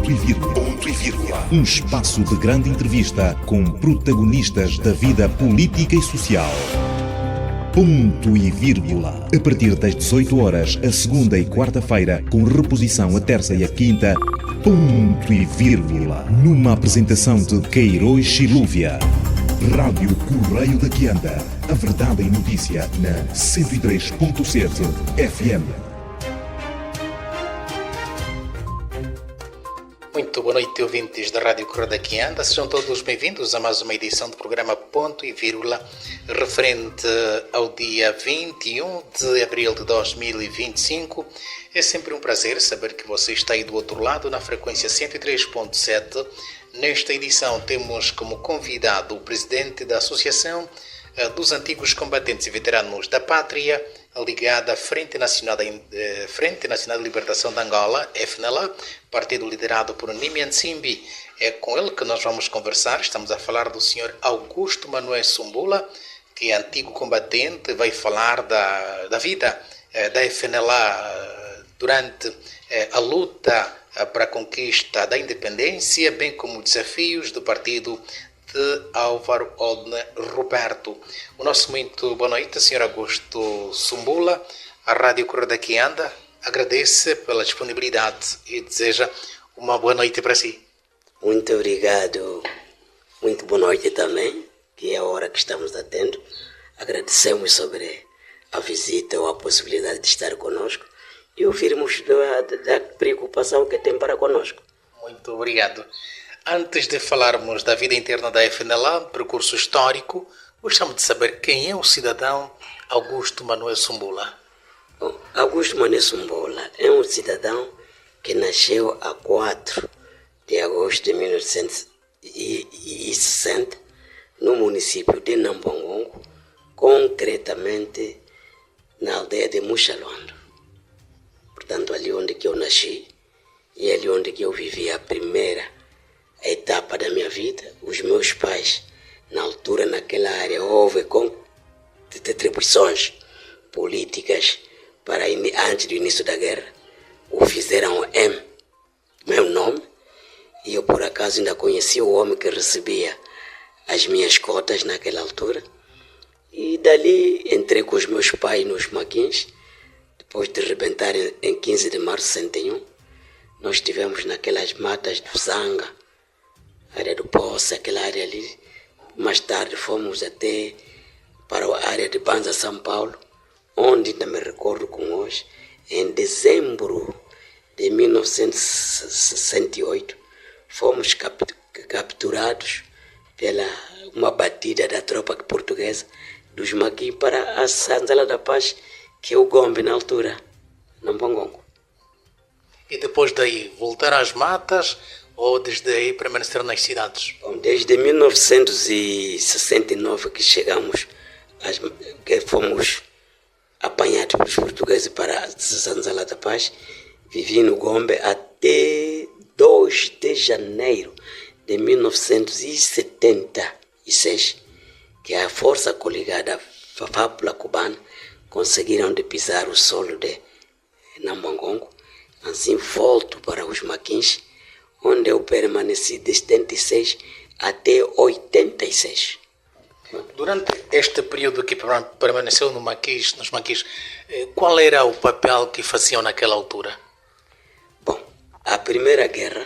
Ponto e vírgula. Ponto e vírgula. Um espaço de grande entrevista com protagonistas da vida política e social. Ponto e vírgula. A partir das 18 horas, a segunda e quarta-feira, com reposição a terça e a quinta. Ponto e vírgula. Numa apresentação de Queiroz Silúvia. Rádio Correio da Quianda. A verdade em notícia na 103.7 FM. Muito boa noite, ouvintes da Rádio Correio da Quianda. Sejam todos bem-vindos a mais uma edição do programa Ponto e Vírgula, referente ao dia 21 de abril de 2025. É sempre um prazer saber que você está aí do outro lado, na frequência 103.7. Nesta edição temos como convidado o presidente da Associação dos Antigos Combatentes e Veteranos da Pátria, ligada à Frente Nacional de Libertação de Angola, FNLA, partido liderado por Nimi Nsimbi. É com ele que nós vamos conversar. Estamos a falar do senhor Augusto Manuel Sumbula, que é antigo combatente, vai falar da vida da FNLA durante a luta para a conquista da independência, bem como desafios do partido de Álvaro Odne Roberto. O nosso muito boa noite, Sr. Augusto Sumbula. A Rádio Correio da Quianda agradece pela disponibilidade e deseja uma boa noite para si. Muito obrigado. Muito boa noite também, que é a hora que estamos atendo. Agradecemos sobre a visita ou a possibilidade de estar conosco e ouvirmos da preocupação que tem para conosco. Muito obrigado. Antes de falarmos da vida interna da FNLA, percurso histórico, gostamos de saber quem é o cidadão Augusto Manuel Sumbula. Bom, Augusto Manuel Sumbula é um cidadão que nasceu a 4 de agosto de 1960 no município de Nambangongo, concretamente na aldeia de Muxalondo. Portanto, ali onde que eu nasci e ali onde que eu vivi a primeira etapa da minha vida. Os meus pais, na altura, naquela área, houve atribuições políticas para antes do início da guerra. O fizeram meu nome, e eu por acaso ainda conheci o homem que recebia as minhas cotas naquela altura. E dali entrei com os meus pais nos Maquins, depois de rebentar em 15 de março de 61. Nós estivemos naquelas matas do Zanga, área do Poço, aquela área ali. Mais tarde fomos até para a área de Banza, São Paulo, onde ainda me recordo com hoje, em dezembro de 1968, fomos capturados pela uma batida da tropa portuguesa dos Maquis para a Sanzala da Paz, que é o Gombe na altura, Nambangongo. E depois daí, voltar às matas ou desde aí permanecer nas cidades? Bom, desde 1969 que chegamos, que fomos apanhados pelos portugueses para a Sanzala da Paz, vivi no Gombe até 2 de janeiro de 1976, que a força coligada Fábula Cubana conseguiram de pisar o solo de Nambangongo. Assim volto para os Maquins, onde eu permaneci de 76 até 86. Durante este período que permaneceu nos Maquis, qual era o papel que faziam naquela altura? Bom, a Primeira Guerra,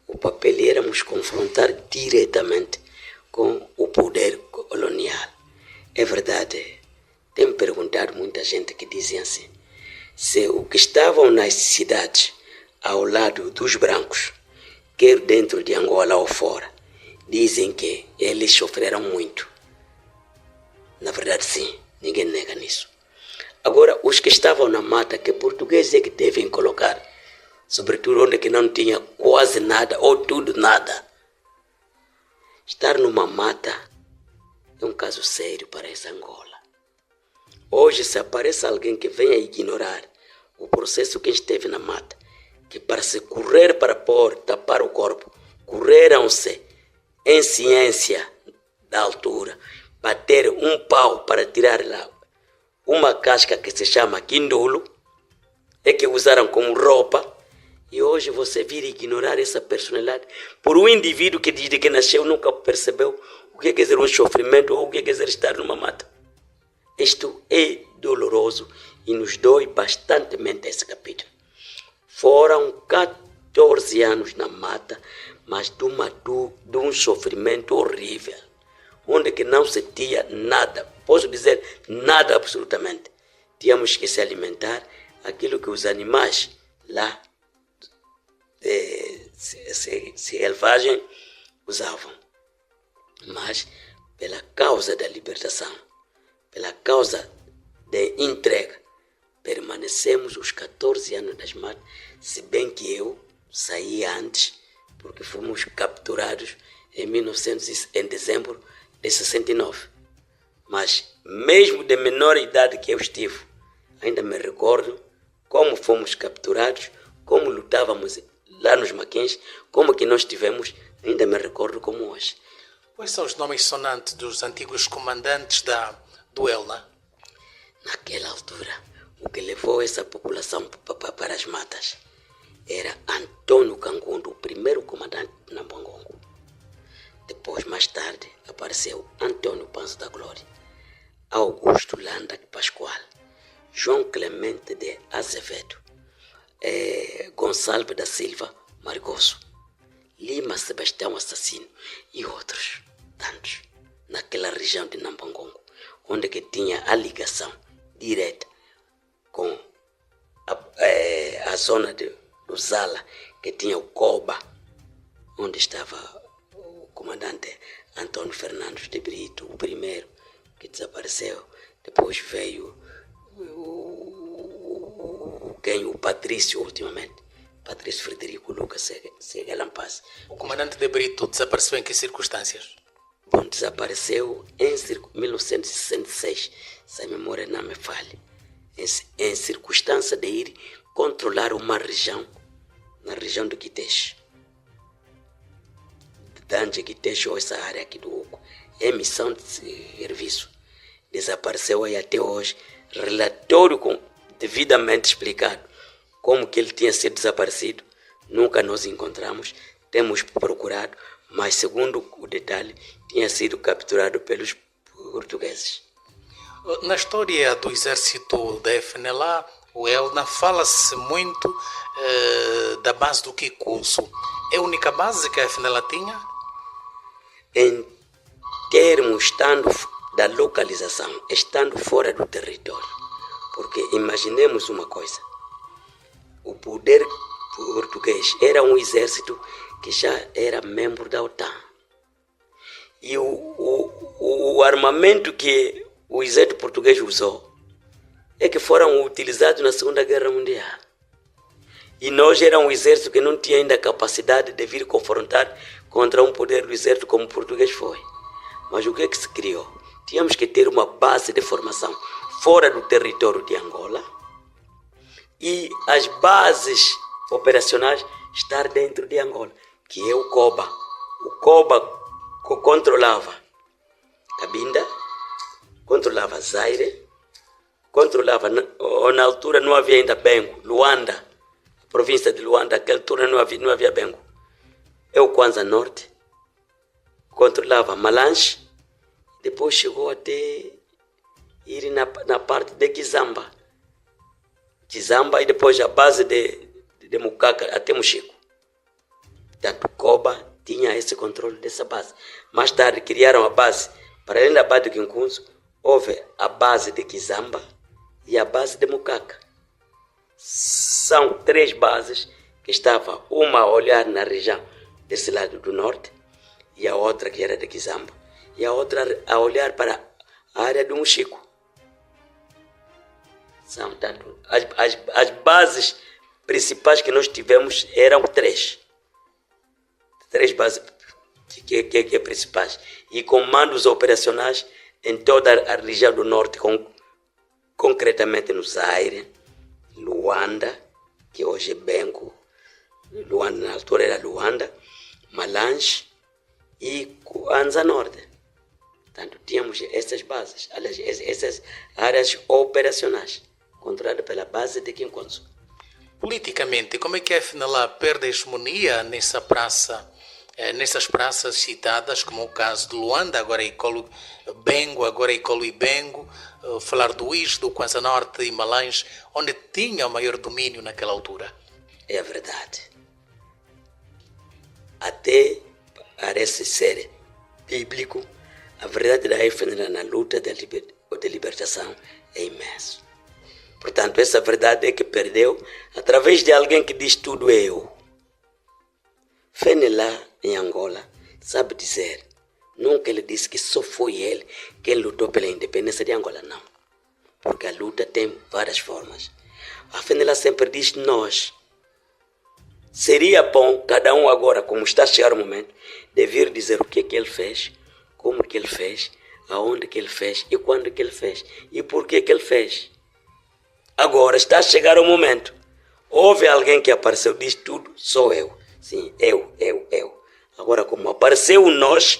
o papel éramos confrontar diretamente com o poder colonial. É verdade, tenho perguntado muita gente que dizia assim, se o que estavam nas cidades ao lado dos brancos, quer dentro de Angola ou fora, dizem que eles sofreram muito. Na verdade, sim, ninguém nega nisso. Agora, os que estavam na mata, que portugueses é que devem colocar, sobretudo onde que não tinha quase nada ou tudo nada. Estar numa mata é um caso sério para essa Angola. Hoje, se aparece alguém que venha ignorar o processo que esteve na mata, que para se correr para tapar o corpo, correram-se em ciência da altura, bater um pau para tirar lá uma casca que se chama quindulo, é que usaram como roupa E hoje você vir ignorar essa personalidade por um indivíduo que desde que nasceu nunca percebeu o que é dizer um sofrimento ou o que é dizer estar numa mata. Isto é doloroso e nos dói bastante esse capítulo. Foram 14 anos na mata, mas de um sofrimento horrível, onde que não se tinha nada, posso dizer nada absolutamente. Tínhamos que se alimentar aquilo que os animais lá selvagem usavam. Mas pela causa da libertação, pela causa da entrega, permanecemos os 14 anos das matas, se bem que eu saí antes, porque fomos capturados em dezembro de 69. Mas mesmo de menor idade que eu estive, ainda me recordo como fomos capturados, como lutávamos lá nos Maquins, como que nós tivemos, ainda me recordo como hoje. Quais são os nomes sonantes dos antigos comandantes do ELNA? Naquela altura, o que levou essa população para as matas era Antônio Cangundo, o primeiro comandante de Nambangongo. Depois, mais tarde, apareceu Antônio Panzo da Glória, Augusto Landa Pascoal, João Clemente de Azevedo, Gonçalves da Silva Margoso, Lima Sebastião Assassino e outros tantos, naquela região de Nambangongo, onde que tinha a ligação direta com a zona do Zala, que tinha o Coba, onde estava o comandante Antônio Fernandes de Brito, o primeiro que desapareceu. Depois veio o Patrício, ultimamente, Patrício Frederico Lucas Segalampaz. O comandante de Brito desapareceu em que circunstâncias? Bom, desapareceu em 1966, se a memória não me falha, em circunstância de ir controlar uma região, na região do Quitex. Dante Quitex, ou essa área aqui do Oco, é missão de serviço. Desapareceu aí até hoje, relatório devidamente explicado como que ele tinha sido desaparecido. Nunca nos encontramos, temos procurado, mas segundo o detalhe, tinha sido capturado pelos portugueses. Na história do exército da FNLA, o ELNA, fala-se muito da base do Kikusu. É a única base que a FNLA tinha? Em termos da localização, estando fora do território. Porque imaginemos uma coisa, o poder português era um exército que já era membro da OTAN. E o armamento que o exército português usou é que foram utilizados na Segunda Guerra Mundial. E nós era um exército que não tinha ainda capacidade de vir confrontar contra um poder do exército como o português foi. Mas o que é que se criou? Tínhamos que ter uma base de formação fora do território de Angola e as bases operacionais estar dentro de Angola, que é o COBA. O COBA controlava Cabinda, controlava Zaire, controlava, na altura não havia ainda Bengo, Luanda, a província de Luanda, naquela altura não havia Bengo. É o Kwanza Norte, controlava Malanche, depois chegou até ir na parte de Kizamba, e depois a base de Mucaca até Mochico. Portanto, Coba tinha esse controle dessa base. Mais tarde criaram a base, para além da base de Quinkunzo, houve a base de Kizamba e a base de Mucaca. São 3 bases que estavam, uma a olhar na região desse lado do norte, e a outra que era de Kizamba, e a outra a olhar para a área do Mochico. São tanto, as bases principais que nós tivemos eram 3 bases que principais, e comandos operacionais em toda a região do norte, concretamente no Zaire, Luanda, que hoje é Bengo, Luanda, na altura era Luanda, Malanche e Kwanza Norte. Portanto, tínhamos essas bases, essas áreas operacionais, controladas pela base de Quinkunzo. Politicamente, como é que a FNLA perde a hegemonia nessas praças citadas, como o caso de Luanda, agora é Icolo Bengo, agora é Icolo Ibengo, falar do Ix, do Kwanza Norte e Malães, onde tinha o maior domínio naquela altura? É a verdade. Até parece ser bíblico, a verdade da FNLA na luta de libertação é imensa. Portanto, essa verdade é que perdeu através de alguém que diz tudo é eu. FNLA em Angola sabe dizer, nunca ele disse que só foi ele quem lutou pela independência de Angola, não. Porque a luta tem várias formas. A FNLA sempre diz nós. Seria bom cada um agora, como está a chegar o momento, de vir dizer o que ele fez, como que ele fez, aonde que ele fez e quando que ele fez e por que ele fez. Agora está a chegar o momento. Houve alguém que apareceu, diz tudo, sou eu. Sim, eu. Agora, como apareceu o nós,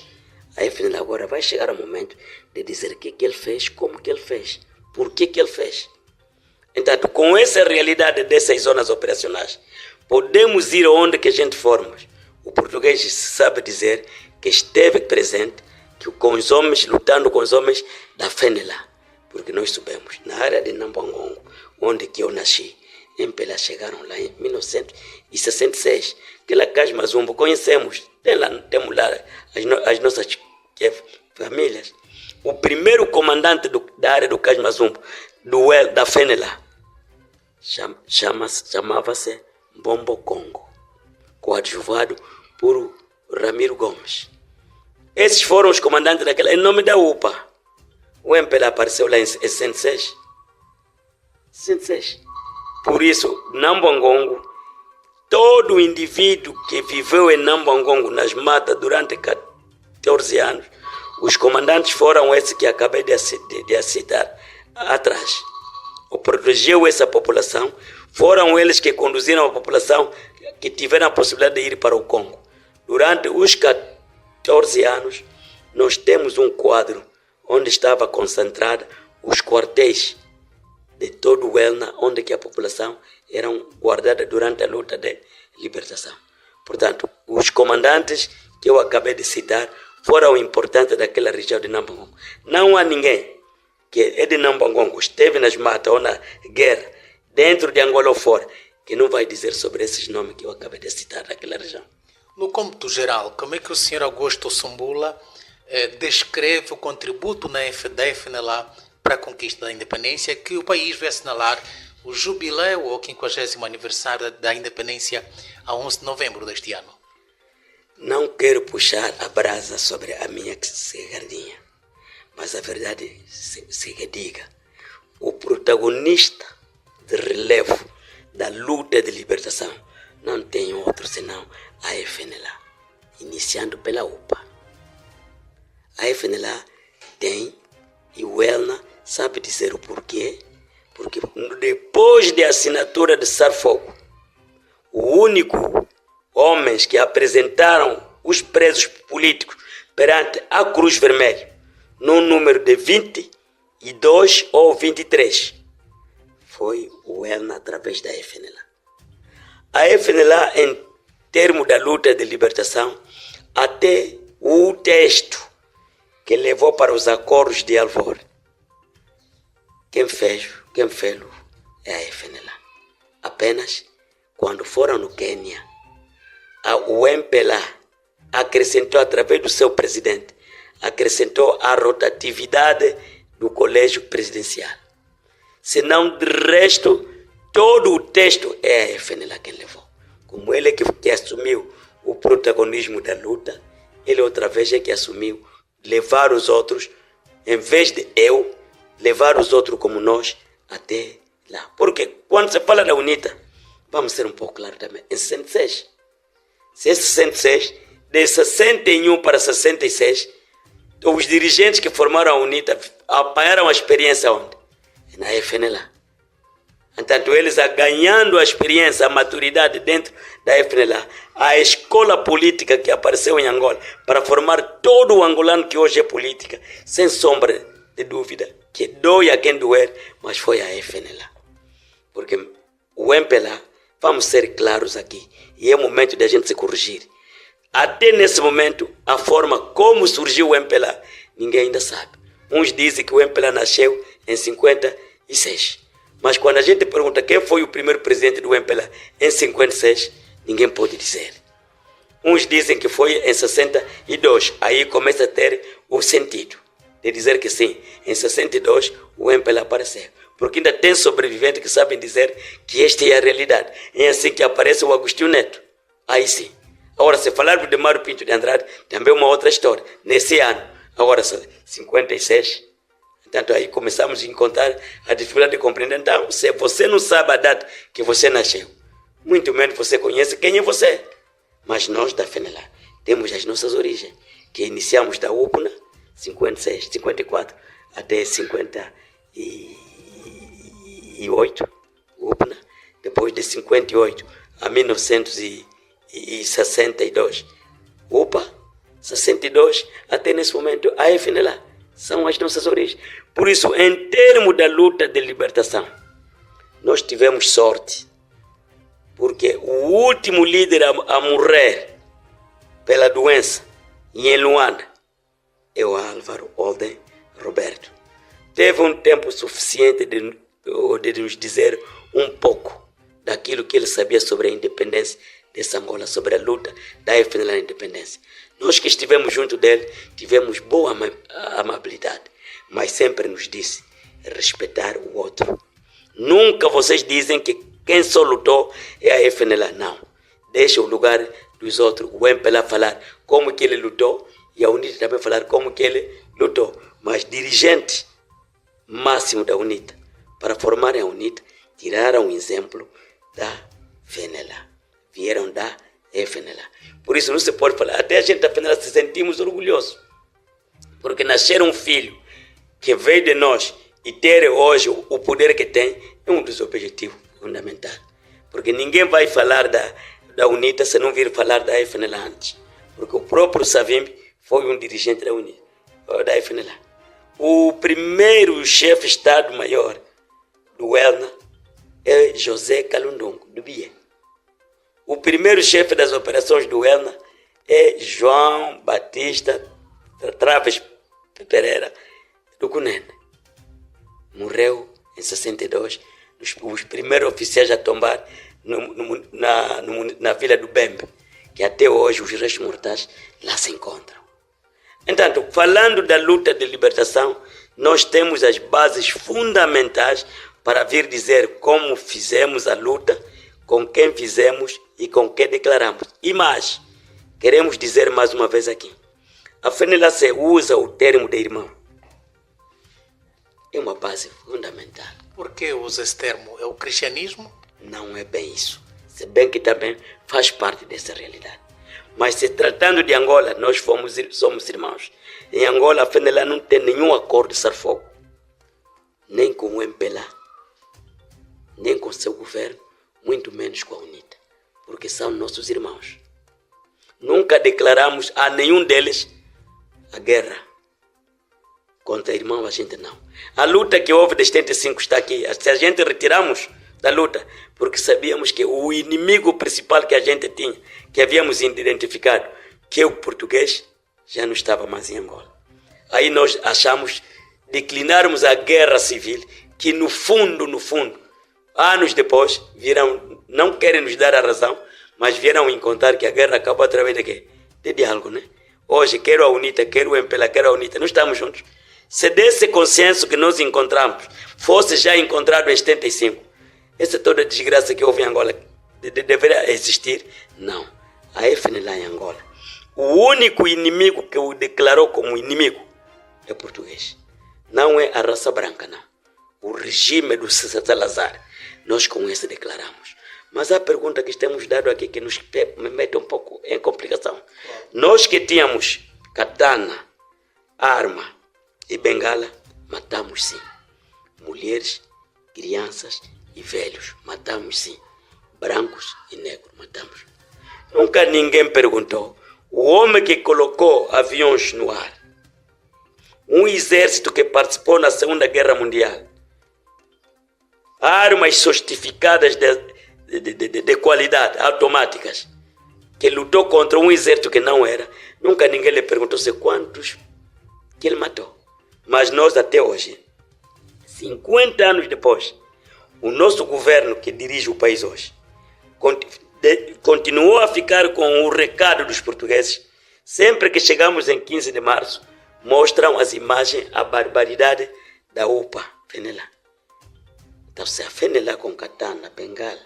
a FNLA agora vai chegar o momento de dizer o que ele fez, como que ele fez, por que ele fez. Então, com essa realidade dessas zonas operacionais, podemos ir onde que a gente formos. O português sabe dizer que esteve presente, que com os homens, lutando com os homens da FNLA. Porque nós soubemos, na área de Nambangongo, onde que eu nasci, em Pelé chegaram lá em 1966. Aquela Casmazumbo, conhecemos, temos lá as nossas famílias. O primeiro comandante da área do Casmazumbo, da FNLA, chamava-se Mbombo Congo, coadjuvado por Ramiro Gomes. Esses foram os comandantes daquela, em nome da UPA. O MPLA apareceu lá em 66. Por isso, Nambangongo, todo indivíduo que viveu em Nambangongo, nas matas, durante 14 anos, os comandantes foram esses que acabei de citar atrás. O protegeu essa população, foram eles que conduziram a população que tiveram a possibilidade de ir para o Congo. Durante os 14 anos, nós temos um quadro onde estava concentrada os quartéis de todo o Elna, onde que a população era guardada durante a luta de libertação. Portanto, os comandantes que eu acabei de citar foram importantes daquela região de Nambangongo. Não há ninguém que é de Nambangongo, esteve nas matas ou na guerra, dentro de Angola ou fora, que não vai dizer sobre esses nomes que eu acabei de citar daquela região. No cômputo geral, como é que o Sr. Augusto Sumbula descreve o contributo da FNLA para a conquista da independência, que o país vai assinalar o jubileu ou 50º aniversário da independência a 11 de novembro deste ano? Não quero puxar a brasa sobre a minha sardinha, mas a verdade se diga. O protagonista de relevo da luta de libertação não tem outro senão a FNLA, iniciando pela UPA. A FNLA tem, e o Elna sabe dizer o porquê, porque depois da assinatura de Sarfogo, o único homens que apresentaram os presos políticos perante a Cruz Vermelha, no número de 22 ou 23, foi o Elna através da FNLA. A FNLA, em termos da luta de libertação, até o texto que levou para os acordos de Alvor, quem fez é a FNLA. Apenas quando foram no Quênia, o MPLA acrescentou, através do seu presidente, acrescentou a rotatividade do colégio presidencial. Senão, de resto, todo o texto é a FNLA quem levou. Como ele é que assumiu o protagonismo da luta, ele outra vez é que assumiu levar os outros, em vez de eu, levar os outros como nós, até lá. Porque quando se fala da UNITA, vamos ser um pouco claros também, em 66. Se esse 66, de 61 para 66, os dirigentes que formaram a UNITA apanharam a experiência onde? Na FNLA. Então, eles ganhando a experiência, a maturidade dentro da FNLA, a escola política que apareceu em Angola, para formar todo o angolano que hoje é política, sem sombra de dúvida, que doe a quem doer, mas foi a FNLA. Porque o MPLA Vamos ser claros aqui. E é o momento de a gente se corrigir. Até nesse momento, a forma como surgiu o MPLA, ninguém ainda sabe. Uns dizem que o MPLA nasceu em 56. Mas quando a gente pergunta quem foi o primeiro presidente do MPLA em 56, ninguém pode dizer. Uns dizem que foi em 62. Aí começa a ter o sentido de dizer que sim, em 62 o MPLA apareceu. Porque ainda tem sobreviventes que sabem dizer que esta é a realidade. É assim que aparece o Agostinho Neto. Aí sim. Agora, se falarmos de Mário Pinto de Andrade, também é uma outra história. Nesse ano, agora 56. Portanto, aí começamos a encontrar a dificuldade de compreender. Então, se você não sabe a data que você nasceu, muito menos você conhece quem é você. Mas nós da FENELA temos as nossas origens, que iniciamos da UPNA, 56, 54, até 58, UPNA. Depois de 58 a 1962, UPA, 62 até nesse momento a FNLA. São as nossas origens. Por isso, em termos da luta de libertação, nós tivemos sorte, porque o último líder a morrer pela doença em Luanda é o Álvaro Holden Roberto. Teve um tempo suficiente de nos dizer um pouco daquilo que ele sabia sobre a independência dessa Angola, sobre a luta da FNLA na independência. Nós que estivemos junto dele, tivemos boa amabilidade, mas sempre nos disse respeitar o outro. Nunca vocês dizem que quem só lutou é a FNLA, não. Deixa o lugar dos outros, o MPLA falar como que ele lutou e a UNITA também falar como que ele lutou. Mas dirigente máximo da UNITA, para formar a UNITA, tiraram um exemplo da FNLA. Vieram da FNLA. Por isso não se pode falar. Até a gente da FNLA se sentimos orgulhosos. Porque nascer um filho que veio de nós e ter hoje o poder que tem é um dos objetivos fundamentais. Porque ninguém vai falar da UNITA se não vir falar da FNLA antes. Porque o próprio Savimbi foi um dirigente da UNITA, da FNLA. O primeiro chefe de Estado-Maior do ELNA é José Kalundongo, do BIE. O primeiro chefe das operações do ELNA é João Batista Traves Pereira, do Cunene. Morreu em 62, os primeiros oficiais a tombar na vila do Bembe, que até hoje os restos mortais lá se encontram. Então, falando da luta de libertação, nós temos as bases fundamentais para vir dizer como fizemos a luta, com quem fizemos e com quem declaramos. E mais, queremos dizer mais uma vez aqui, a FNLA usa o termo de irmão. É uma base fundamental. Por que usa esse termo? É o cristianismo? Não é bem isso. Se bem que também faz parte dessa realidade. Mas se tratando de Angola, nós somos irmãos. Em Angola, a FNLA não tem nenhum acordo de cessar-fogo. Nem com o MPLA, nem com seu governo, muito menos com a UNITA. Porque são nossos irmãos. Nunca declaramos a nenhum deles a guerra. Contra irmão, a gente não. A luta que houve de 75 está aqui. Se a gente retiramos da luta, porque sabíamos que o inimigo principal que a gente tinha, que havíamos identificado, que é o português, já não estava mais em Angola. Aí nós achamos declinarmos a guerra civil, que no fundo, anos depois, não querem nos dar a razão, mas vieram encontrar que a guerra acabou através de quê? De diálogo, né? Hoje, quero a UNITA, quero o MPLA, quero a UNITA, não estamos juntos. Se desse consenso que nós encontramos fosse já encontrado em 75, essa toda a desgraça que houve em Angola deveria existir? Não. A FNLA em Angola, o único inimigo que o declarou como inimigo é português. Não é a raça branca, não. O regime do Salazar. Nós com esse declaramos. Mas a pergunta que temos dado aqui que nos mete um pouco em complicação. Nós que tínhamos katana, arma e bengala, matamos sim. Mulheres, crianças e velhos, matamos sim. Brancos e negros, matamos. Nunca ninguém perguntou. O homem que colocou aviões no ar, um exército que participou na Segunda Guerra Mundial, armas sofisticadas de qualidade, automáticas, que lutou contra um exército que não era. Nunca ninguém lhe perguntou se quantos que ele matou. Mas nós até hoje, 50 anos depois, o nosso governo que dirige o país hoje, continuou a ficar com o recado dos portugueses. Sempre que chegamos em 15 de março, mostram as imagens, a barbaridade da UPA, FENELA. Então, se a FENELA com katana, bengala,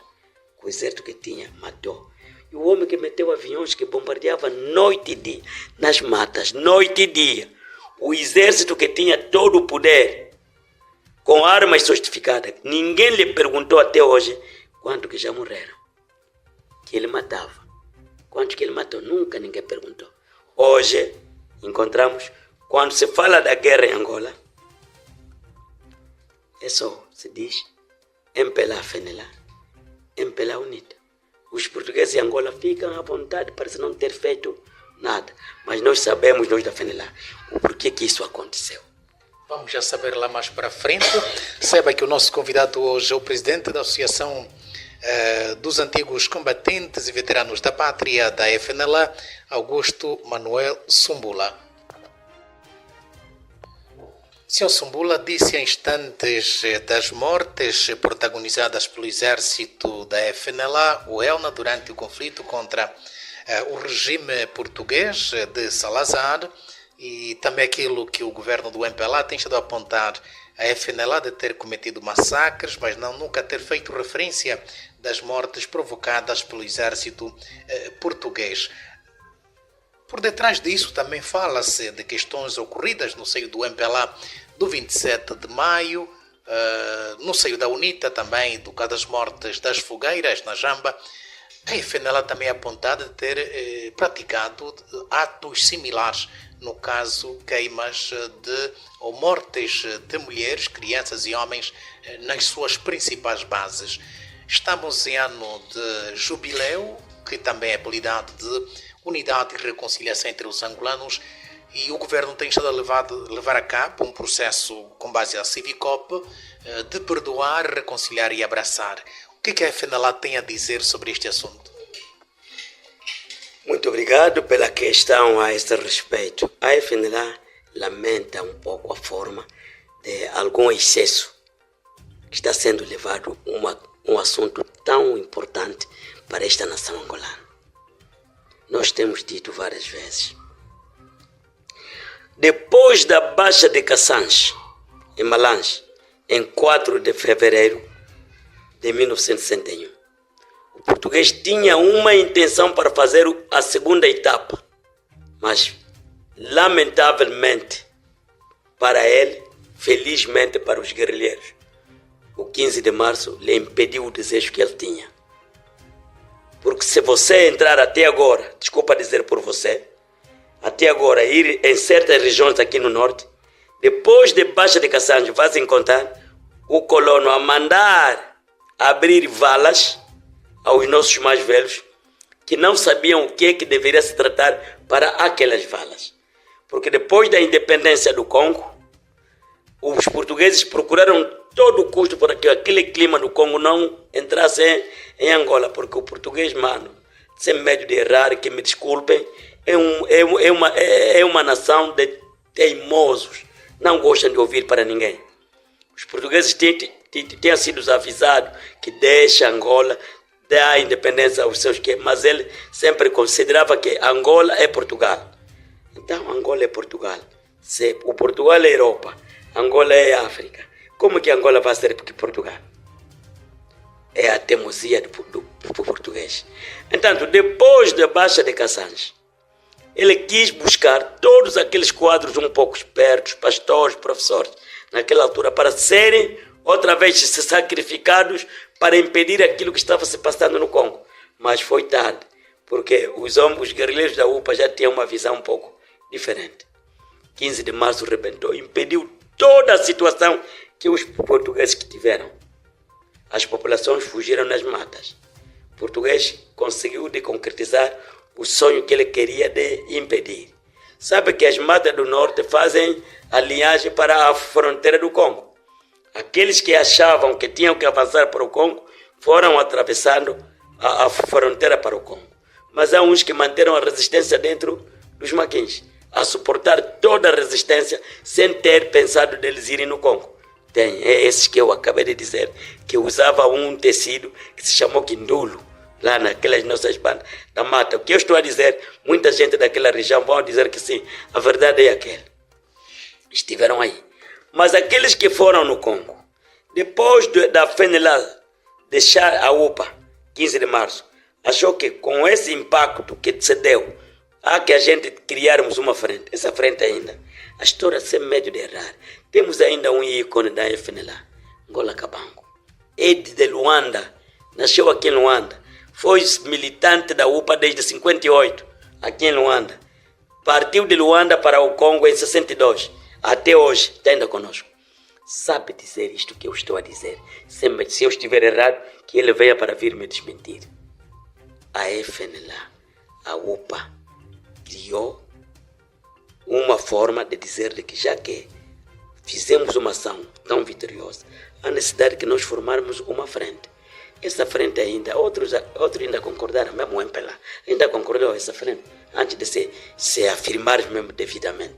com o exército que tinha, matou. E o homem que meteu aviões que bombardeava noite e dia, nas matas, noite e dia. O exército que tinha todo o poder, com armas sofisticadas. Ninguém lhe perguntou até hoje quanto que já morreram. Que ele matava. Quantos que ele matou? Nunca ninguém perguntou. Hoje, encontramos, quando se fala da guerra em Angola, é só, se diz, MPLA FENELA, MPLA UNITA. Os portugueses em Angola ficam à vontade, parece não ter feito nada. Mas nós sabemos, nós da FENELA, o porquê que isso aconteceu. Vamos já saber lá mais para frente. Saiba que o nosso convidado hoje é o presidente da Associação dos Antigos Combatentes e Veteranos da Pátria, da FNLA, Augusto Manuel Sumbula. Sr. Sumbula disse há instantes das mortes protagonizadas pelo exército da FNLA, o ELNA, durante o conflito contra o regime português de Salazar, e também aquilo que o governo do MPLA tem estado a apontar a FNLA de ter cometido massacres, mas nunca ter feito referência das mortes provocadas pelo exército português. Por detrás disso também fala-se de questões ocorridas no seio do MPLA do 27 de maio, no seio da UNITA também, do caso das mortes das fogueiras na Jamba. A FNLA também é apontada de ter praticado atos similares, no caso queimas ou mortes de mulheres, crianças e homens nas suas principais bases. Estamos em ano de jubileu, que também é apelidado de Unidade e Reconciliação entre os Angolanos, e o governo tem estado a levar a cabo um processo com base à Civicop de perdoar, reconciliar e abraçar. O que a FNLA tem a dizer sobre este assunto? Muito obrigado pela questão a este respeito. A FNLA lamenta um pouco a forma de algum excesso que está sendo levado um assunto tão importante para esta nação angolana. Nós temos dito várias vezes. Depois da baixa de Cassange, em Malange, em 4 de fevereiro de 1961, o português tinha uma intenção para fazer a segunda etapa, mas, lamentavelmente para ele, felizmente para os guerrilheiros, o 15 de março lhe impediu o desejo que ele tinha. Porque se você entrar até agora, desculpa dizer por você, até agora ir em certas regiões aqui no norte, depois de baixa de Cassange, vai encontrar o colono a mandar abrir valas aos nossos mais velhos, que não sabiam o que deveria se tratar para aquelas valas. Porque depois da independência do Congo, os portugueses procuraram todo o custo para que aquele clima do Congo não entrasse em Angola, porque o português, mano, sem medo de errar, que me desculpem, é uma nação de teimosos, não gostam de ouvir para ninguém. Os portugueses tinham sido avisados que deixa Angola, dá a independência aos seus que, mas ele sempre considerava que Angola é Portugal. Então Angola é Portugal. Se o Portugal é Europa, Angola é África, como que Angola vai ser Portugal? É a teimosia do português. Então, depois da baixa de Cassange, ele quis buscar todos aqueles quadros um pouco espertos, pastores, professores, naquela altura, para serem outra vez sacrificados para impedir aquilo que estava se passando no Congo. Mas foi tarde, porque os guerrilheiros da UPA já tinham uma visão um pouco diferente. 15 de março rebentou, impediu toda a situação que os portugueses que tiveram. As populações fugiram nas matas. O português conseguiu de concretizar o sonho que ele queria de impedir. Sabe que as matas do norte fazem a linhagem para a fronteira do Congo. Aqueles que achavam que tinham que avançar para o Congo foram atravessando a fronteira para o Congo. Mas há uns que manteram a resistência dentro dos Maquins, a suportar toda a resistência sem ter pensado deles irem no Congo. Tem esses que eu acabei de dizer, que usava um tecido que se chamou quindulo, lá naquelas nossas bandas da mata. O que eu estou a dizer, muita gente daquela região vão dizer que sim, a verdade é aquela. Estiveram aí. Mas aqueles que foram no Congo, depois da FENELA deixar a UPA, 15 de março, achou que com esse impacto que se deu, há que a gente criarmos uma frente. Essa frente ainda, a história sem medo de errar. Temos ainda um ícone da FNLA, Ngola Kabango. Ed de Luanda, nasceu aqui em Luanda. Foi militante da UPA desde 58, aqui em Luanda. Partiu de Luanda para o Congo em 62. Até hoje, está ainda conosco. Sabe dizer isto que eu estou a dizer? Se eu estiver errado, que ele venha para vir me desmentir. A FNLA, a UPA, criou uma forma de dizer que já que fizemos uma ação tão vitoriosa, há necessidade que nós formarmos uma frente. Essa frente ainda, outros ainda concordaram, mesmo o MPLA, ainda concordou essa frente, antes de se afirmar mesmo devidamente.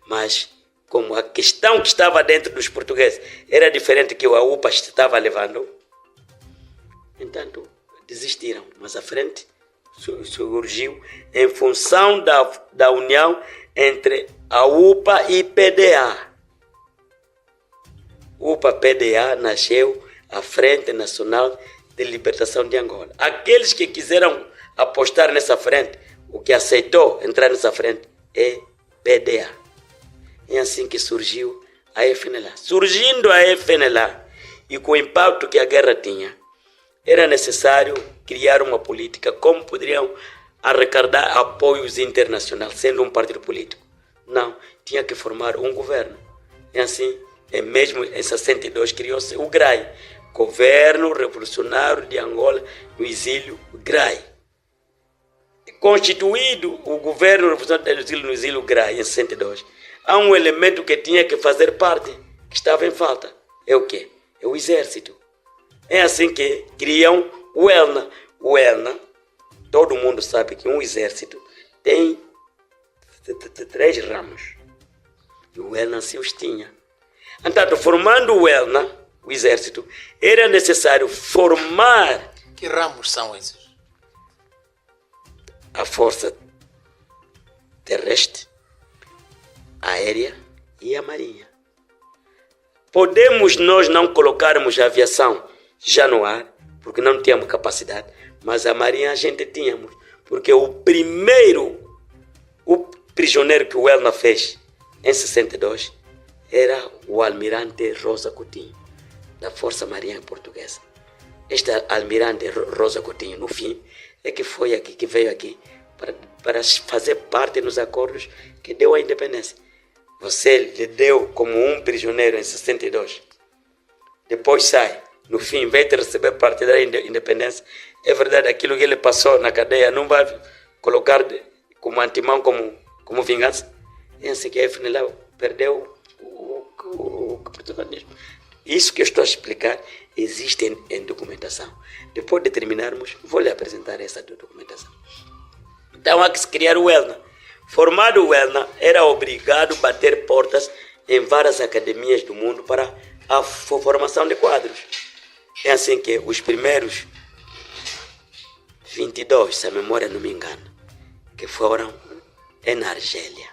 Mas, como a questão que estava dentro dos portugueses era diferente que a UPA estava levando, então desistiram. Mas a frente surgiu em função da união entre a UPA e PDA. UPA-PDA nasceu a Frente Nacional de Libertação de Angola. Aqueles que quiseram apostar nessa frente, o que aceitou entrar nessa frente é PDA. É assim que surgiu a FNLA. Surgindo a FNLA e com o impacto que a guerra tinha, era necessário criar uma política como poderiam arrecadar apoios internacionais, sendo um partido político. Não, tinha que formar um governo. É assim, mesmo em 62 criou-se o GRAI, Governo Revolucionário de Angola no Exílio, GRAI. Constituído o Governo Revolucionário no Exílio, GRAI, em 62, há um elemento que tinha que fazer parte, que estava em falta. É o quê? É o Exército. É assim que criam o ELNA. O ELNA, todo mundo sabe que um exército tem 3 ramos. E o ELNA se os tinha. Então, formando o ELNA, o exército, era necessário formar... Que ramos são esses? A força terrestre, aérea e a marinha. Podemos nós não colocarmos a aviação já no ar, porque não tínhamos capacidade, mas a marinha a gente tínhamos, porque o prisioneiro que o ELNA fez em 62 era o almirante Rosa Coutinho, da Força Marinha Portuguesa. Este almirante Rosa Coutinho, no fim, é que foi aqui, que veio aqui para fazer parte nos acordos que deu a independência. Você lhe deu como um prisioneiro em 62, depois sai, no fim, vem te receber parte da independência. É verdade, aquilo que ele passou na cadeia não vai colocar como antemão, como vingança. É assim que a FNLA perdeu o protagonismo. Isso que eu estou a explicar existe em documentação. Depois de terminarmos, vou lhe apresentar essa documentação. Então há que se criar o ELNA. Formado o ELNA, era obrigado a bater portas em várias academias do mundo para a formação de quadros. É assim que os primeiros 22, se a memória não me engana, que foram na Argélia,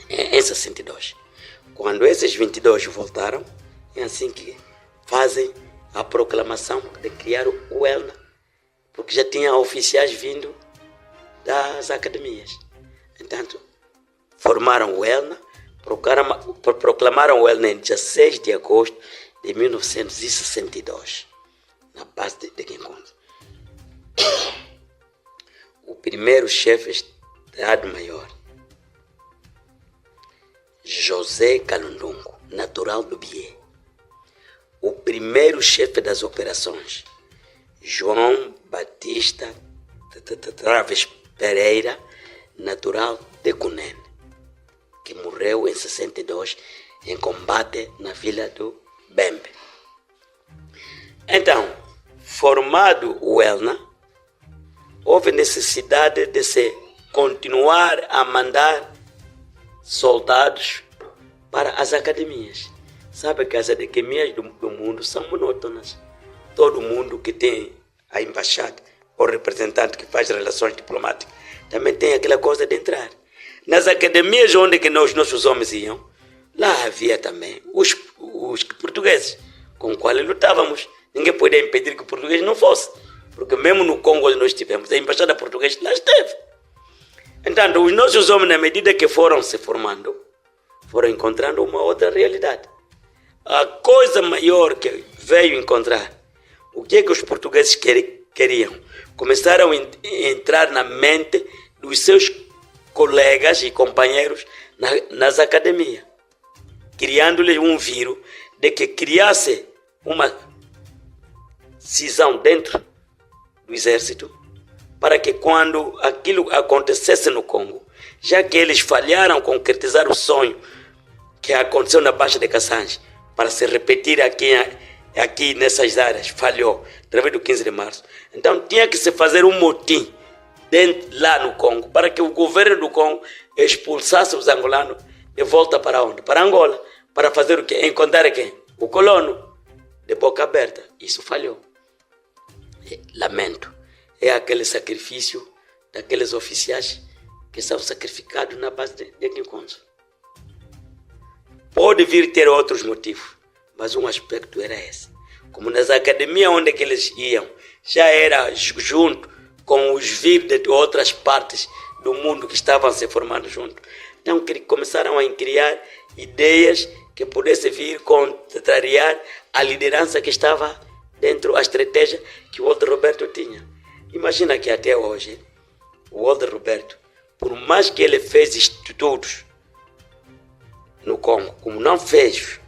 em 62. Quando esses 22 voltaram, é assim que fazem a proclamação de criar o ELNA, porque já tinha oficiais vindo das academias. Entanto, formaram o ELNA, proclamaram o ELNA em 16 de agosto de 1962, na base de Quinconde. O primeiro chefe de Estado-Maior, José Kalundungu, natural do Bié. O primeiro chefe das operações, João Batista Traves Pereira, natural de Cunene, que morreu em 62 em combate na vila do Bembe. Então, formado o ELNA, houve necessidade de se continuar a mandar soldados para as academias. Sabe que as academias do mundo são monótonas. Todo mundo que tem a embaixada ou representante que faz relações diplomáticas também tem aquela coisa de entrar. Nas academias onde que os nossos homens iam, lá havia também os portugueses com os quais lutávamos. Ninguém podia impedir que o português não fosse. Porque mesmo no Congo onde nós estivemos, a embaixada portuguesa lá esteve. Então, os nossos homens, na medida que foram se formando, foram encontrando uma outra realidade. A coisa maior que veio encontrar, o que é que os portugueses queriam? Começaram a entrar na mente dos seus colegas e companheiros nas academias, criando-lhes um vírus de que criasse uma cisão dentro do exército, para que quando aquilo acontecesse no Congo, já que eles falharam em concretizar o sonho que aconteceu na Baixa de Kassange, para se repetir aqui nessas áreas, falhou, através do 15 de março. Então tinha que se fazer um motim lá no Congo, para que o governo do Congo expulsasse os angolanos de volta para onde? Para Angola, para fazer o quê? Encontrar quem? O colono, de boca aberta. Isso falhou. Lamento. É aquele sacrifício daqueles oficiais que são sacrificados na base de Kinkonso. Pode vir ter outros motivos, mas um aspecto era esse. Como nas academias onde que eles iam, já era junto com os vírus de outras partes do mundo que estavam se formando junto. Então começaram a criar ideias que pudessem vir contrariar a liderança que estava dentro da estratégia que o Walter Roberto tinha. Imagina que até hoje, o Walter Roberto, por mais que ele fez estudos no Congo, como não fez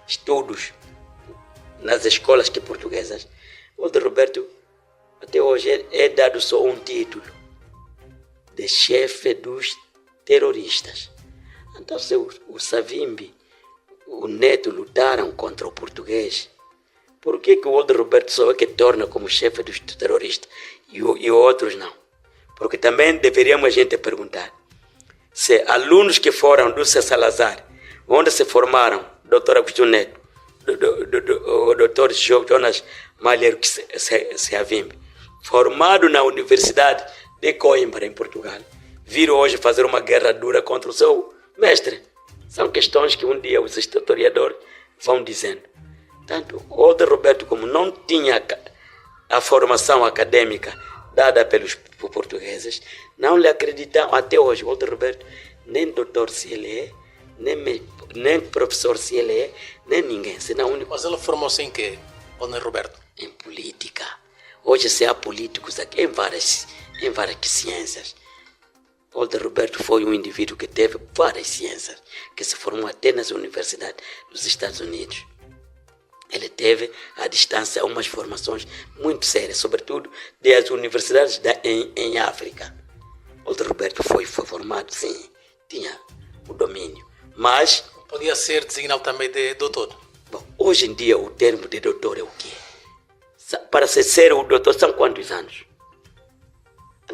estudos nas escolas que portuguesas, o Walter Roberto, até hoje, é dado só um título de chefe dos terroristas. Então, se o Savimbi, o Neto lutaram contra o português, por que o Walter Roberto só é que torna como chefe dos terroristas e outros não? Porque também deveríamos a gente perguntar se alunos que foram do César Salazar, onde se formaram, Dr. Agostinho Neto, o Dr. Jonas Malheiro Savimbi, formado na Universidade de Coimbra, em Portugal, viram hoje fazer uma guerra dura contra o seu mestre. São questões que um dia os historiadores vão dizendo. Tanto o Walter Roberto, como não tinha a formação acadêmica dada pelos portugueses, não lhe acreditavam até hoje. O Walter Roberto nem doutor se ele é, nem professor se ele é, nem ninguém. Senão único. Mas ele formou-se em quê, Walter Roberto? Em política. Hoje se há políticos aqui em várias ciências. Walter Roberto foi um indivíduo que teve várias ciências, que se formou até nas universidades dos Estados Unidos. Ele teve, à distância, umas formações muito sérias, sobretudo das universidades em África. Walter Roberto foi formado, sim, tinha o domínio, mas... Podia ser designado também de doutor. Bom, hoje em dia o termo de doutor é o quê? Para ser o doutor são quantos anos?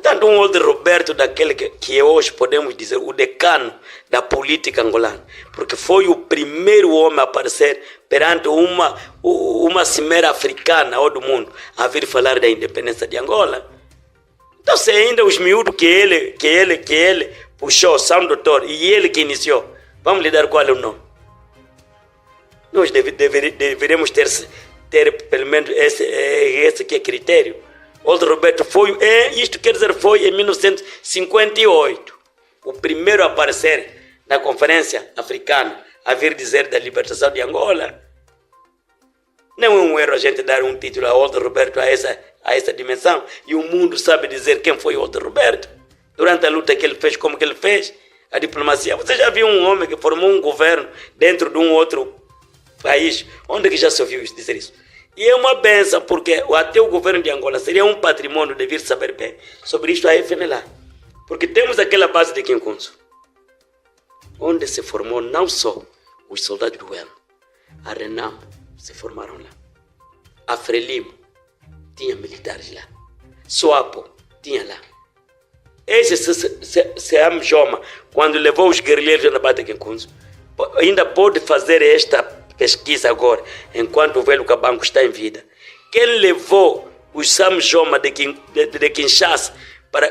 Tanto um Walter Roberto, daquele que hoje podemos dizer o decano da política angolana, porque foi o primeiro homem a aparecer perante uma cimeira africana ou do mundo a vir falar da independência de Angola. Então, se ainda os miúdos que ele puxou são doutor e ele que iniciou, vamos lhe dar qual é o nome? Nós deveríamos ter pelo menos esse que é critério. Walter Roberto isto quer dizer, foi em 1958, o primeiro a aparecer na Conferência Africana a vir dizer da libertação de Angola. Não é um erro a gente dar um título a Walter Roberto a essa dimensão, e o mundo sabe dizer quem foi Walter Roberto, durante a luta que ele fez, como que ele fez, a diplomacia. Você já viu um homem que formou um governo dentro de um outro país? Onde que já se ouviu dizer isso? E é uma benção, porque até o governo de Angola seria um patrimônio de vir saber bem sobre isto a FNLA. Porque temos aquela base de Kinkonso, onde se formou não só os soldados do ELN, a Renamo se formaram lá. A Frelimo tinha militares lá. Suapo tinha lá. Esse Seam Joma, quando levou os guerrilheiros na Bata Quinkunzo, ainda pode fazer esta pesquisa agora, enquanto o velho Cabanco está em vida. Quem levou os Sam Joma de Kinshasa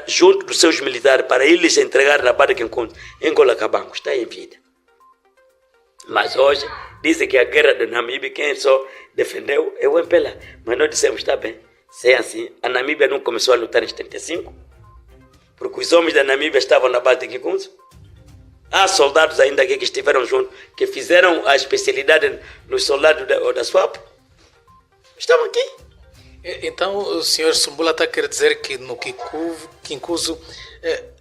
junto dos seus militares para eles entregar na Bata Quinkunzo, Angola Cabanco está em vida. Mas hoje dizem que a guerra do Namíbia, quem só defendeu é o MPLA. Mas nós dissemos, está bem, se é assim, a Namíbia não começou a lutar em 75, porque os homens da Namíbia estavam na Bata Quinkunzo. Há soldados ainda aqui que estiveram juntos, que fizeram a especialidade nos soldados da SWAP. Estão aqui. Então o senhor Sumbula está a querer dizer que no Quincuzo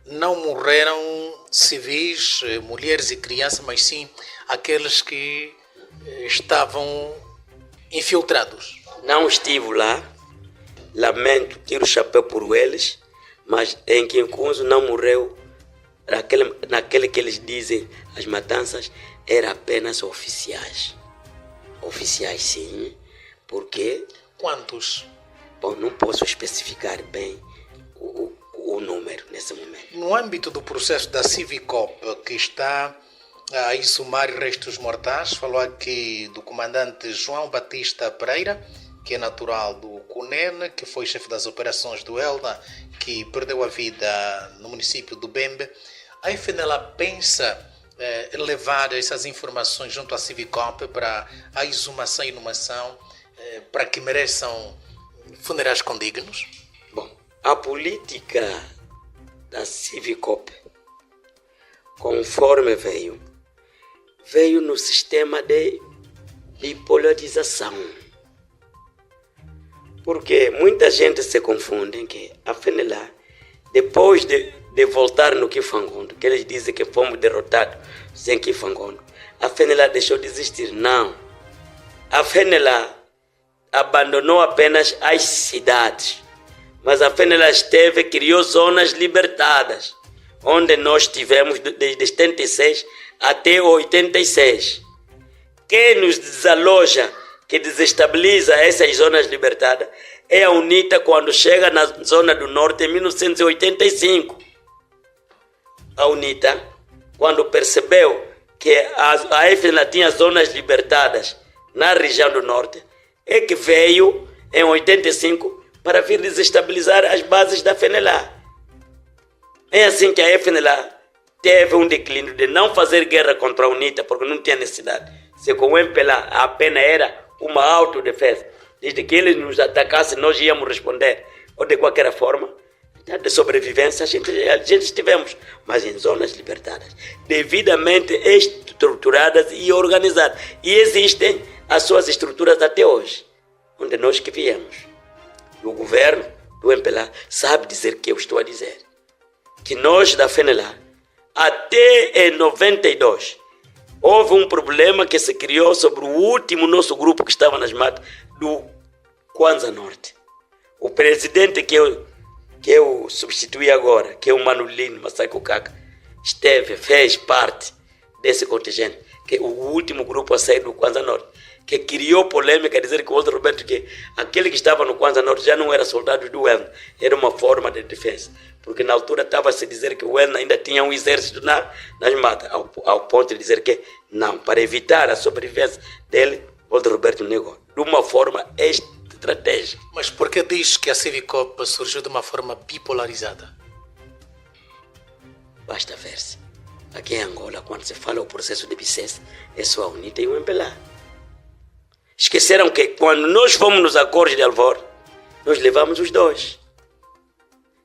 não morreram civis, mulheres e crianças, mas sim aqueles que estavam infiltrados. Não estive lá, lamento, tiro o chapéu por eles, mas em Quincuzo não morreu. Naquele que eles dizem, as matanças, eram apenas oficiais. Oficiais sim, porque... Quantos? Bom, não posso especificar bem o número nesse momento. No âmbito do processo da Civicop, que está a exumar restos mortais, falou aqui do comandante João Batista Pereira, que é natural do Cunene, que foi chefe das operações do Elna, que perdeu a vida no município do Bembe. A FNLA pensa levar essas informações junto à Civicop para a exumação e inumação, para que mereçam funerais condignos? Bom, a política da Civicop, conforme veio no sistema de bipolarização. Porque muita gente se confunde que a FNLA, depois de voltar no Kifangondo, que eles dizem que fomos derrotados sem Kifangondo, a FNLA deixou de existir. Não. A FNLA abandonou apenas as cidades, mas a FNLA criou zonas libertadas, onde nós tivemos desde 76 até 86. Quem nos desaloja, que desestabiliza essas zonas libertadas, é a UNITA quando chega na zona do norte em 1985. A UNITA, quando percebeu que a FNLA tinha zonas libertadas na região do norte, é que veio em 85 para vir desestabilizar as bases da FNLA. É assim que a FNLA teve um declínio de não fazer guerra contra a UNITA, porque não tinha necessidade. Se com o MPLA a pena era uma autodefesa, desde que eles nos atacassem, nós íamos responder, ou de qualquer forma, de sobrevivência, a gente estivemos, mas em zonas libertadas, devidamente estruturadas e organizadas. E existem as suas estruturas até hoje, onde nós que viemos. O governo do MPLA sabe dizer o que eu estou a dizer. Que nós da FNLA, até em 92, houve um problema que se criou sobre o último nosso grupo que estava nas matas do Kwanza Norte. O presidente que eu substituí agora, que é o Manulino Massaiko Kaka, fez parte desse contingente, que o último grupo a sair do Kwanza Norte, que criou polêmica a dizer que o Walter Roberto, que aquele que estava no Kwanza Norte já não era soldado do ELN, era uma forma de defesa. Porque na altura estava-se a dizer que o ELN ainda tinha um exército nas matas, ao ponto de dizer que não, para evitar a sobrevivência dele, o Walter Roberto negou, de uma forma estratégica. Mas por que diz que a Civicop surgiu de uma forma bipolarizada? Basta ver-se. Aqui em Angola, quando se fala o processo de Bicesse, é só a UNITA e o MPLA. Esqueceram que quando nós fomos nos acordos de Alvor, nós levamos os dois.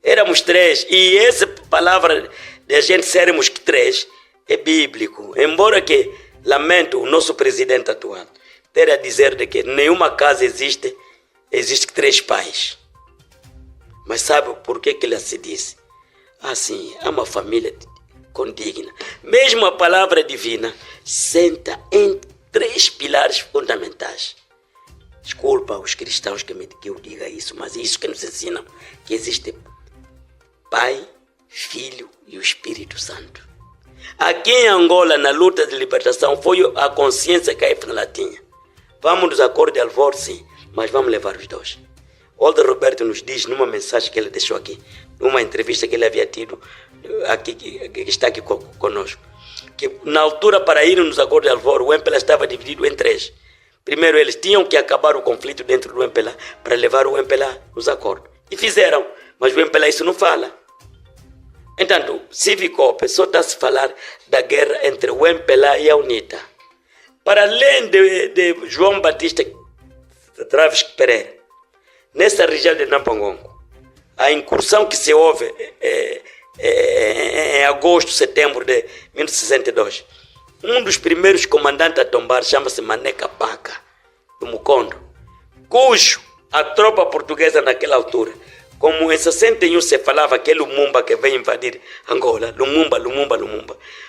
Éramos três. E essa palavra de a gente sermos três é bíblico. Embora que, lamento, o nosso presidente atual ter a dizer de que nenhuma casa existe três pais. Mas sabe por que ele se disse? Assim, é uma família condigna. Mesmo a palavra divina senta em três pilares fundamentais. Desculpa os cristãos que eu diga isso, mas é isso que nos ensinam, que existe Pai, Filho e o Espírito Santo. Aqui em Angola, na luta de libertação, foi a consciência que a FNLA tinha. Vamos nos acordos de Alvor, sim, mas vamos levar os dois. Walter Roberto nos diz numa mensagem que ele deixou aqui, numa entrevista que ele havia tido, aqui, que está aqui conosco, que na altura para ir nos acordos de Alvor, o MPLA estava dividido em 3. Primeiro, eles tinham que acabar o conflito dentro do MPLA para levar o MPLA nos acordos. E fizeram, mas o MPLA isso não fala. Então, Civicop só está a se falar da guerra entre o MPLA e a UNITA. Para além de João Batista Traves Pereira, nessa região de Nampangongo, a incursão que se houve em agosto, setembro de 1962, um dos primeiros comandantes a tombar chama-se Maneca Paca, do Mucondo, cujo a tropa portuguesa naquela altura, como em 61 se falava que é Lumumba que veio invadir Angola, Lumumba,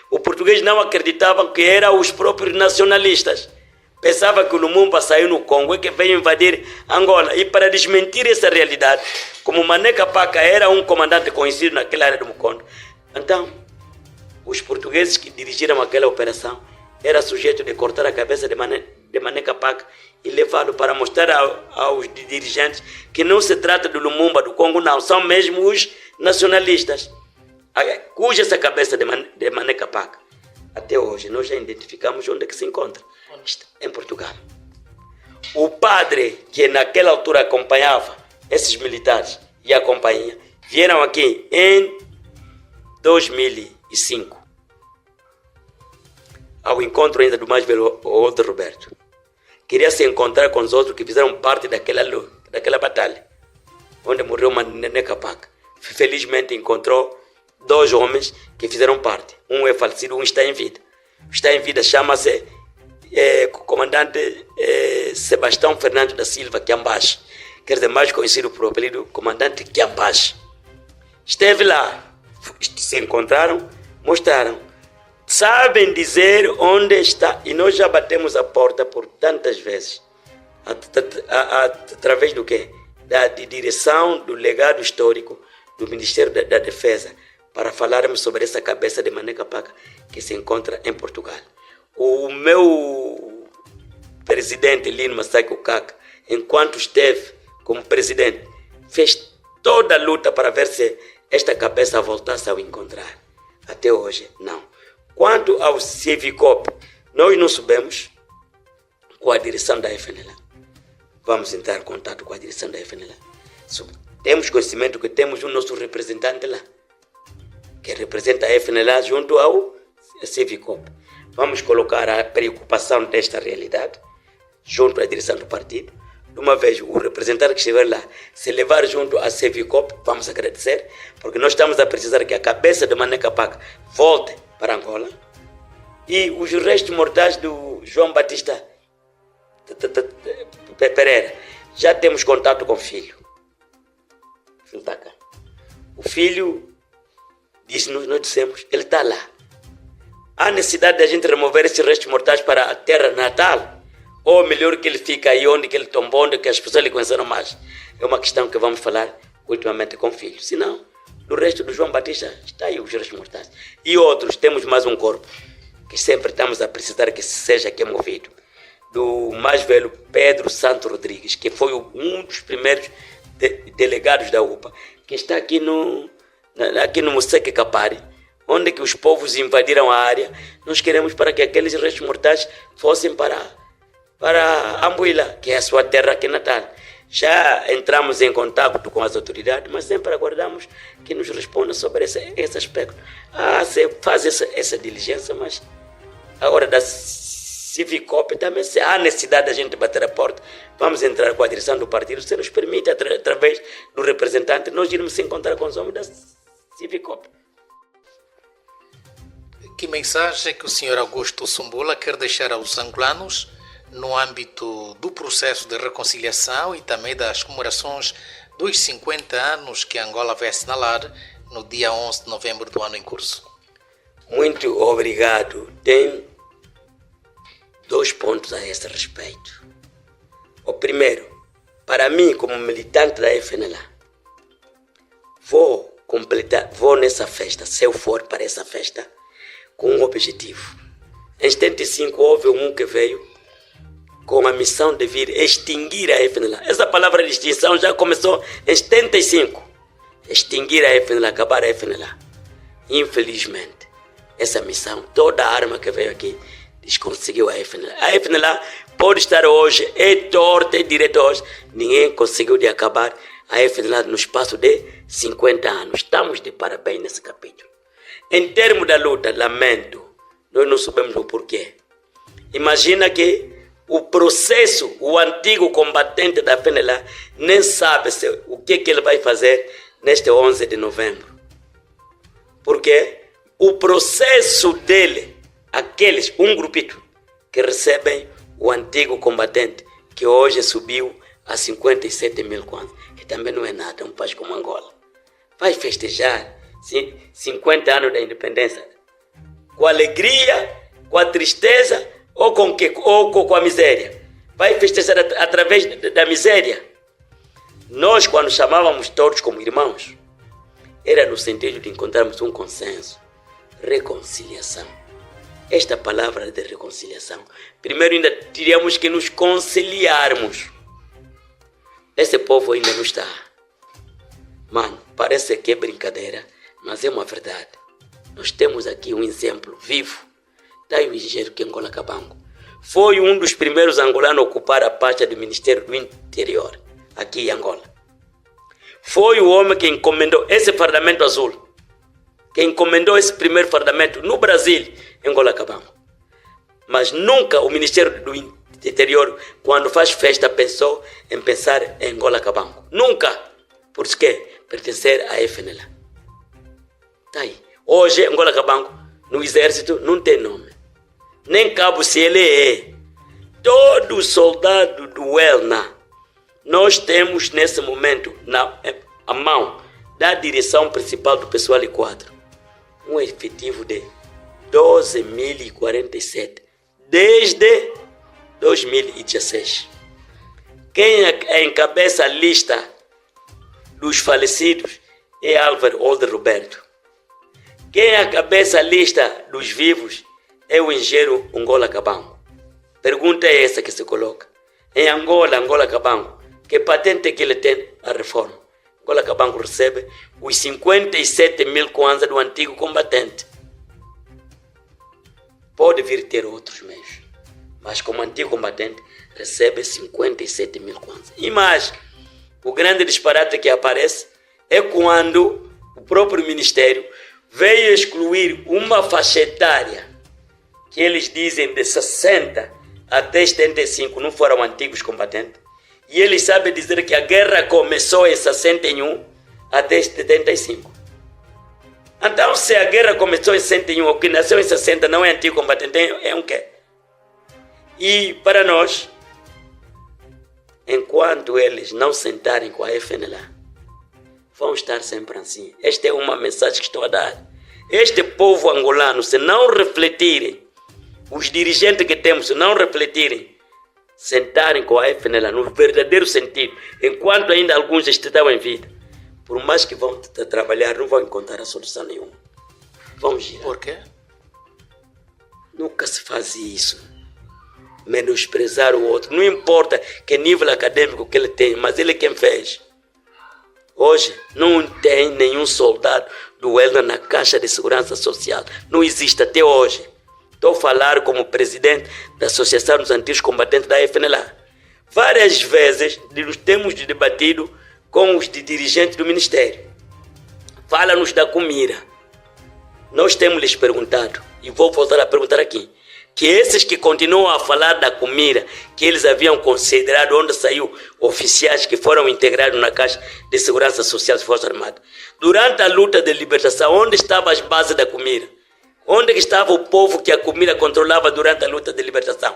o português não acreditava que eram os próprios nacionalistas. Pensava que o Lumumba saiu no Congo e que veio invadir Angola. E para desmentir essa realidade, como Maneca Paca era um comandante conhecido naquela área do Mucondo, então os portugueses que dirigiram aquela operação eram sujeitos de cortar a cabeça de Maneca Paca e levá-lo para mostrar aos dirigentes que não se trata do Lumumba do Congo, não, são mesmo os nacionalistas, cuja essa cabeça de Maneca Paca, até hoje, nós já identificamos onde é que se encontra, em Portugal. O padre que naquela altura acompanhava esses militares e a companhia, vieram aqui em 2005, ao encontro ainda do mais velho Walter Roberto. Queria se encontrar com os outros que fizeram parte daquela batalha, onde morreu Maneca Paca. Felizmente encontrou 2 homens que fizeram parte. Um é falecido, um está em vida. Está em vida, chama-se comandante Sebastião Fernando da Silva Quiambache, quer dizer, mais conhecido por apelido comandante Quiambache. Esteve lá, se encontraram, mostraram. Sabem dizer onde está, e nós já batemos a porta por tantas vezes, através do quê? Da direção do legado histórico do Ministério da Defesa, para falarmos sobre essa cabeça de Maneca Paca que se encontra em Portugal. O meu presidente Lino Massaco Kaka, enquanto esteve como presidente, fez toda a luta para ver se esta cabeça voltasse a encontrar. Até hoje, não. Quanto ao Civicop, nós não sabemos com a direção da FNLA. Vamos entrar em contato com a direção da FNLA. Temos conhecimento que temos um nosso representante lá, que representa a FNLA junto ao Civicop. Vamos colocar a preocupação desta realidade junto à direção do partido. De uma vez, o representante que estiver lá, se levar junto a Civicop, vamos agradecer, porque nós estamos a precisar que a cabeça de Maneca Paca volte para Angola, e os restos mortais do João Batista Pereira, já temos contato com o filho. O filho está cá. O filho disse-nos, nós dissemos, ele está lá. Há necessidade de a gente remover esses restos mortais para a terra natal, ou melhor que ele fica aí onde que ele tombou, onde que as pessoas lhe conheceram mais. É uma questão que vamos falar ultimamente com o filho. Se não, no resto do João Batista está aí os restos mortais. E outros, temos mais um corpo, que sempre estamos a precisar que seja aqui movido, do mais velho Pedro Santo Rodrigues, que foi um dos primeiros delegados da UPA, que está aqui no Moseque Capari, onde que os povos invadiram a área. Nós queremos para que aqueles restos mortais fossem para Ambuila, que é a sua terra aqui natal. Já entramos em contato com as autoridades, mas sempre aguardamos que nos respondam sobre esse aspecto. Se faz essa diligência, mas agora da Civicop também, se há necessidade da gente bater a porta, vamos entrar com a direção do partido, se nos permite, através do representante, nós irmos se encontrar com os homens da Civicop. Que mensagem que o Sr. Augusto Sumbula quer deixar aos angolanos no âmbito do processo de reconciliação e também das comemorações dos 50 anos que Angola vai assinalar no dia 11 de novembro do ano em curso? Muito obrigado. Tem 2 pontos a esse respeito. O primeiro, para mim, como militante da FNLA, vou nessa festa, se eu for para essa festa, com um objetivo. Em 75 houve um que veio com a missão de vir extinguir a FNLA. Essa palavra de extinção já começou em 75. Extinguir a FNLA, acabar a FNLA. Infelizmente, essa missão, toda a arma que veio aqui, desconseguiu a FNLA. A FNLA pode estar hoje, é torta, é direita hoje. Ninguém conseguiu de acabar a FNLA no espaço de 50 anos. Estamos de parabéns nesse capítulo. Em termos da luta, lamento, nós não sabemos o porquê. Imagina que o processo, o antigo combatente da FNLA, nem sabe o que ele vai fazer neste 11 de novembro. Porque o processo dele, aqueles, um grupito, que recebem o antigo combatente, que hoje subiu a 57 mil kwanza, que também não é nada, um país como Angola. Vai festejar 50 anos da independência com alegria, com a tristeza ou com a miséria? Vai festejar através da miséria? Nós, quando chamávamos todos como irmãos, era no sentido de encontrarmos um consenso, reconciliação. Esta palavra de reconciliação, primeiro ainda teríamos que nos conciliarmos. Esse povo ainda não está. Mano, parece que é brincadeira, mas é uma verdade. Nós temos aqui um exemplo vivo. Está aí o engenheiro Kengola Kabango. Foi um dos primeiros angolanos a ocupar a pasta do Ministério do Interior, aqui em Angola. Foi o homem que encomendou esse fardamento azul, que encomendou esse primeiro fardamento no Brasil, Angola Kabango. Mas nunca o Ministério do Interior, quando faz festa, pensou em pensar em Angola Kabango. Nunca. Por quê? Pertencer à FNLA. Tá aí. Hoje, Angola Kabango, no exército, não tem nome. Nem cabo se ele é. Todo soldado do ELNA, nós temos nesse momento, a mão da direção principal do pessoal de quadro, um efetivo de 12.047, desde 2016. Quem encabeça a lista dos falecidos é Álvaro Olde Roberto. Quem encabeça a lista dos vivos é o engenheiro Angola Kabango. Pergunta é essa que se coloca. Em Angola Kabango, que patente que ele tem a reforma? Angola Kabango recebe os 57 mil kwanza do antigo combatente. Pode vir ter outros meios, mas como antigo combatente recebe 57 mil kwanza. E mais, o grande disparate que aparece é quando o próprio Ministério veio excluir uma faixa etária que eles dizem de 60 até 75, não foram antigos combatentes. E eles sabem dizer que a guerra começou em 61 até 75. Então, se a guerra começou em 61, o que nasceu em 60 não é antigo combatente, é um quê? E para nós, enquanto eles não sentarem com a FNLA, vão estar sempre assim. Esta é uma mensagem que estou a dar. Este povo angolano, se não refletirem, os dirigentes que temos, se não refletirem, sentarem com a FNLA no verdadeiro sentido, enquanto ainda alguns estão em vida, por mais que vão trabalhar, não vão encontrar a solução nenhuma. Vão girar. Por quê? Nunca se faz isso. Menosprezar o outro. Não importa que nível acadêmico que ele tem, mas ele é quem fez. Hoje não tem nenhum soldado do ELNA na Caixa de Segurança Social. Não existe até hoje. Estou a falar como presidente da Associação dos Antigos Combatentes da FNLA. Várias vezes temos debatido com os dirigentes do Ministério. Fala-nos da comida. Nós temos lhes perguntado, e vou voltar a perguntar aqui, que esses que continuam a falar da comida, que eles haviam considerado onde saiu oficiais que foram integrados na Caixa de Segurança Social das Forças Armadas. Durante a luta de libertação, onde estavam as bases da comida? Onde estava o povo que a comida controlava durante a luta de libertação?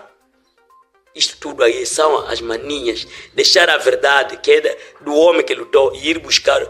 Isto tudo aí são as maninhas, deixar a verdade que é do homem que lutou e ir buscar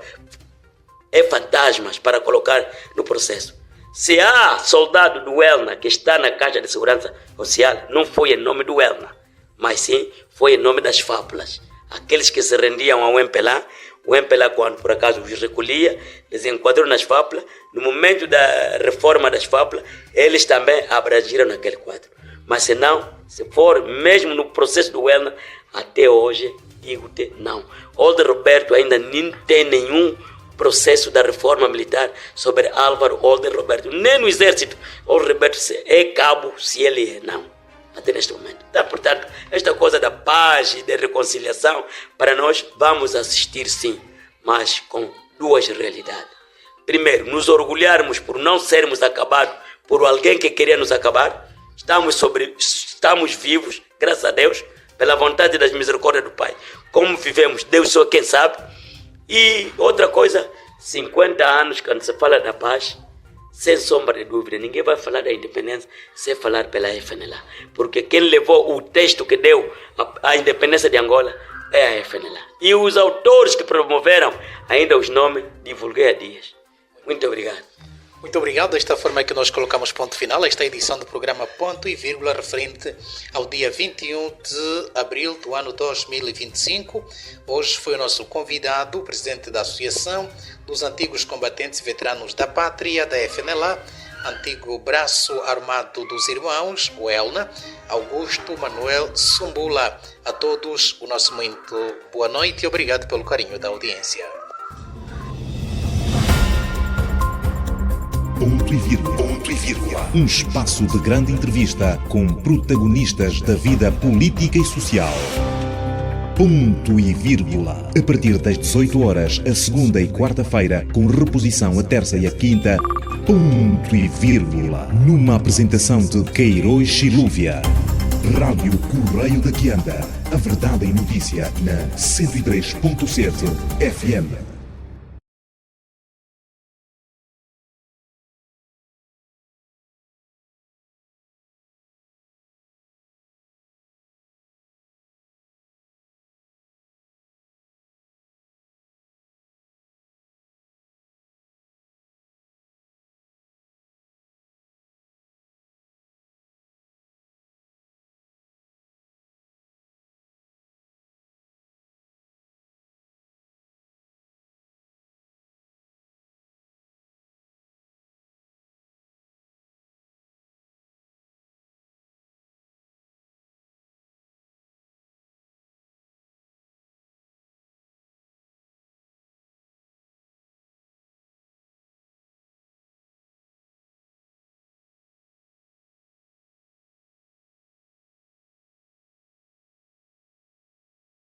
fantasmas para colocar no processo. Se há soldado do ELNA que está na Caixa de Segurança Social, não foi em nome do ELNA, mas sim foi em nome das fábulas. Aqueles que se rendiam ao MPLA, o MPLA, quando por acaso os recolhia, eles enquadrou nas fábulas. No momento da reforma das fábulas, eles também abrangiram naquele quadro. Mas se não, se for mesmo no processo do Welna, até hoje, digo-te, não. Older Roberto ainda nem tem nenhum processo da reforma militar sobre Álvaro Older Roberto. Nem no exército, Older Roberto é cabo, se ele é, não. Até neste momento. Então, portanto, esta coisa da paz e da reconciliação, para nós vamos assistir sim, mas com duas realidades. Primeiro, nos orgulharmos por não sermos acabados por alguém que queria nos acabar. Estamos vivos, graças a Deus, pela vontade das misericórdias do Pai. Como vivemos, Deus só quem sabe. E outra coisa, 50 anos, quando se fala da paz, sem sombra de dúvida, ninguém vai falar da independência sem falar pela FNLA. Porque quem levou o texto que deu a independência de Angola é a FNLA. E os autores que promoveram, ainda os nomes, divulguei há dias. Muito obrigado. Muito obrigado. Desta forma é que nós colocamos ponto final a esta edição do programa Ponto e Vírgula, referente ao dia 21 de abril do ano 2025. Hoje foi o nosso convidado, o presidente da Associação dos Antigos Combatentes e Veteranos da Pátria, da FNLA, antigo braço armado dos irmãos, o ELNA, Augusto Manuel Sumbula. A todos, o nosso muito boa noite e obrigado pelo carinho da audiência. Ponto e vírgula. Um espaço de grande entrevista com protagonistas da vida política e social. Ponto e vírgula. A partir das 18 horas, a segunda e quarta-feira, com reposição a terça e a quinta. Ponto e vírgula. Numa apresentação de Queiroz Silúvia. Rádio Correio da Quianda. A verdade em notícia na 103.7 FM.